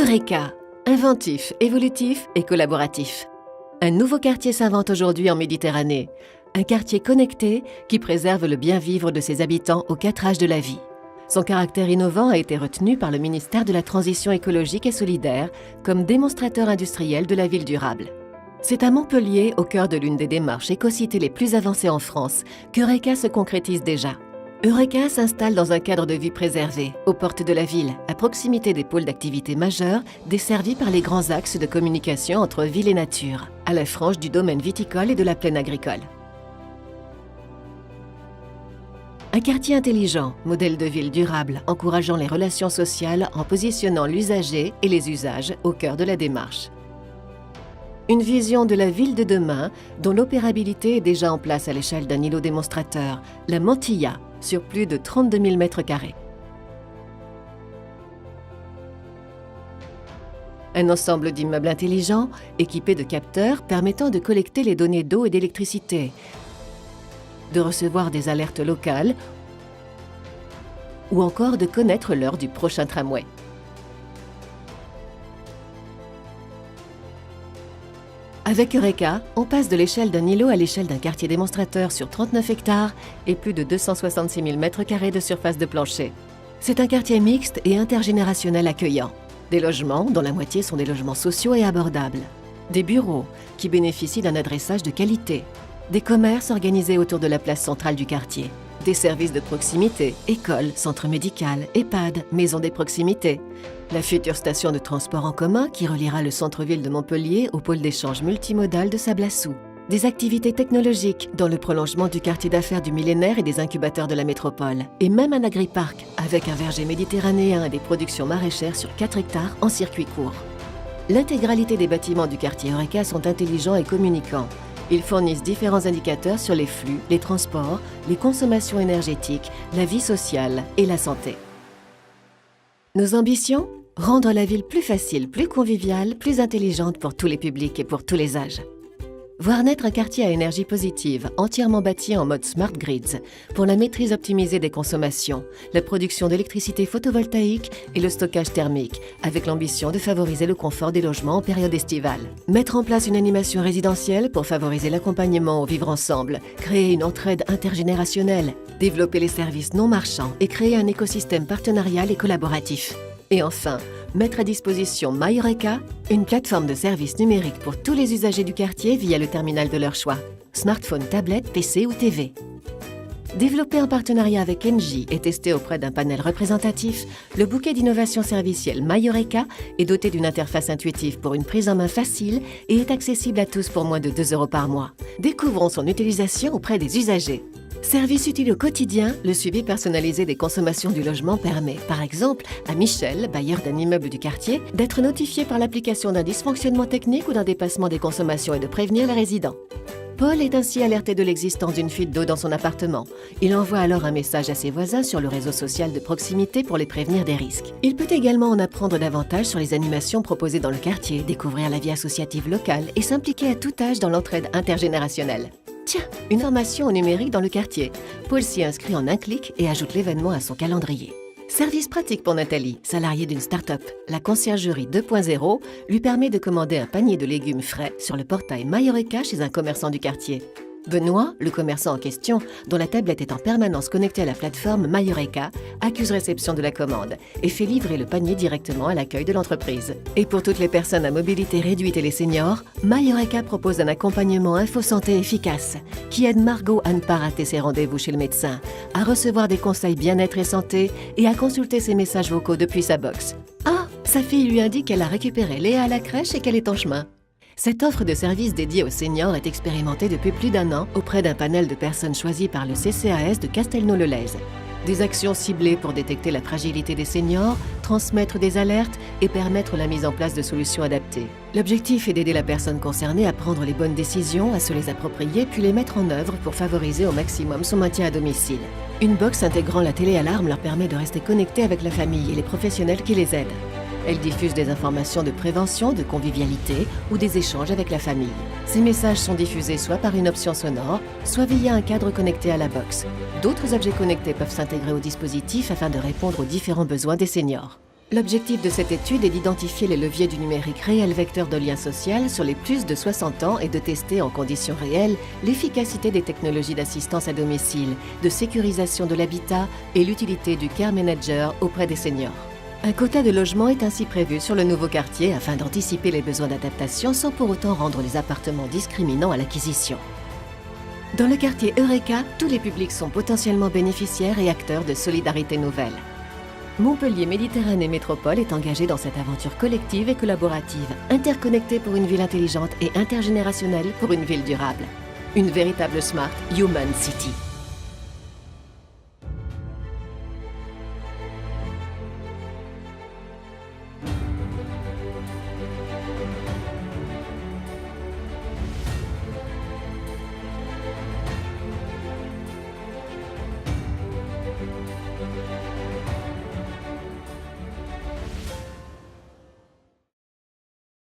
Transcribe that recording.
Eureka! Inventif, évolutif et collaboratif. Un nouveau quartier s'invente aujourd'hui en Méditerranée. Un quartier connecté qui préserve le bien-vivre de ses habitants aux 4 âges de la vie. Son caractère innovant a été retenu par le ministère de la Transition écologique et solidaire comme démonstrateur industriel de la ville durable. C'est à Montpellier, au cœur de l'une des démarches éco-cités les plus avancées en France, qu'Eureka se concrétise déjà. Eureka s'installe dans un cadre de vie préservé, aux portes de la ville, à proximité des pôles d'activité majeurs, desservis par les grands axes de communication entre ville et nature, à la frange du domaine viticole et de la plaine agricole. Un quartier intelligent, modèle de ville durable, encourageant les relations sociales en positionnant l'usager et les usages au cœur de la démarche. Une vision de la ville de demain, dont l'opérabilité est déjà en place à l'échelle d'un îlot démonstrateur, la Mantilla, sur plus de 32 000 m². Un ensemble d'immeubles intelligents, équipés de capteurs permettant de collecter les données d'eau et d'électricité, de recevoir des alertes locales ou encore de connaître l'heure du prochain tramway. Avec Eureka, on passe de l'échelle d'un îlot à l'échelle d'un quartier démonstrateur sur 39 hectares et plus de 266 000 m² de surface de plancher. C'est un quartier mixte et intergénérationnel accueillant. Des logements, dont la moitié sont des logements sociaux et abordables. Des bureaux, qui bénéficient d'un adressage de qualité. Des commerces organisés autour de la place centrale du quartier. Des services de proximité, écoles, centres médicaux, EHPAD, maisons des proximités. La future station de transport en commun qui reliera le centre-ville de Montpellier au pôle d'échange multimodal de Sablassou. Des activités technologiques dans le prolongement du quartier d'affaires du millénaire et des incubateurs de la métropole. Et même un agri-parc avec un verger méditerranéen et des productions maraîchères sur 4 hectares en circuit court. L'intégralité des bâtiments du quartier Eureka sont intelligents et communicants. Ils fournissent différents indicateurs sur les flux, les transports, les consommations énergétiques, la vie sociale et la santé. Nos ambitions ? Rendre la ville plus facile, plus conviviale, plus intelligente pour tous les publics et pour tous les âges. Voir naître un quartier à énergie positive, entièrement bâti en mode Smart Grids, pour la maîtrise optimisée des consommations, la production d'électricité photovoltaïque et le stockage thermique, avec l'ambition de favoriser le confort des logements en période estivale. Mettre en place une animation résidentielle pour favoriser l'accompagnement au vivre ensemble, créer une entraide intergénérationnelle, développer les services non marchands et créer un écosystème partenarial et collaboratif. Et enfin, mettre à disposition MyEureka, une plateforme de services numériques pour tous les usagers du quartier via le terminal de leur choix, smartphone, tablette, PC ou TV. Développé en partenariat avec Engie et testé auprès d'un panel représentatif, le bouquet d'innovation servicielle MyEureka est doté d'une interface intuitive pour une prise en main facile et est accessible à tous pour moins de 2 € par mois. Découvrons son utilisation auprès des usagers. Service utile au quotidien, le suivi personnalisé des consommations du logement permet, par exemple, à Michel, bailleur d'un immeuble du quartier, d'être notifié par l'application d'un dysfonctionnement technique ou d'un dépassement des consommations et de prévenir les résidents. Paul est ainsi alerté de l'existence d'une fuite d'eau dans son appartement. Il envoie alors un message à ses voisins sur le réseau social de proximité pour les prévenir des risques. Il peut également en apprendre davantage sur les animations proposées dans le quartier, découvrir la vie associative locale et s'impliquer à tout âge dans l'entraide intergénérationnelle. Tiens, une formation au numérique dans le quartier. Paul s'y inscrit en un clic et ajoute l'événement à son calendrier. Service pratique pour Nathalie, salariée d'une start-up. La conciergerie 2.0 lui permet de commander un panier de légumes frais sur le portail MyEureka chez un commerçant du quartier. Benoît, le commerçant en question, dont la tablette est en permanence connectée à la plateforme MyEureka, accuse réception de la commande et fait livrer le panier directement à l'accueil de l'entreprise. Et pour toutes les personnes à mobilité réduite et les seniors, MyEureka propose un accompagnement info-santé efficace qui aide Margot à ne pas rater ses rendez-vous chez le médecin, à recevoir des conseils bien-être et santé et à consulter ses messages vocaux depuis sa box. Ah, sa fille lui indique qu'elle a récupéré Léa à la crèche et qu'elle est en chemin. Cette offre de services dédiée aux seniors est expérimentée depuis plus d'1 an auprès d'un panel de personnes choisies par le CCAS de Castelnau-le-Lez. Des actions ciblées pour détecter la fragilité des seniors, transmettre des alertes et permettre la mise en place de solutions adaptées. L'objectif est d'aider la personne concernée à prendre les bonnes décisions, à se les approprier puis les mettre en œuvre pour favoriser au maximum son maintien à domicile. Une box intégrant la téléalarme leur permet de rester connectés avec la famille et les professionnels qui les aident. Elle diffuse des informations de prévention, de convivialité ou des échanges avec la famille. Ces messages sont diffusés soit par une option sonore, soit via un cadre connecté à la box. D'autres objets connectés peuvent s'intégrer au dispositif afin de répondre aux différents besoins des seniors. L'objectif de cette étude est d'identifier les leviers du numérique réel vecteur de lien social sur les plus de 60 ans et de tester en conditions réelles l'efficacité des technologies d'assistance à domicile, de sécurisation de l'habitat et l'utilité du care manager auprès des seniors. Un quota de logement est ainsi prévu sur le nouveau quartier afin d'anticiper les besoins d'adaptation sans pour autant rendre les appartements discriminants à l'acquisition. Dans le quartier Eureka, tous les publics sont potentiellement bénéficiaires et acteurs de solidarité nouvelle. Montpellier Méditerranée Métropole est engagé dans cette aventure collective et collaborative, interconnectée pour une ville intelligente et intergénérationnelle pour une ville durable. Une véritable Smart Human City.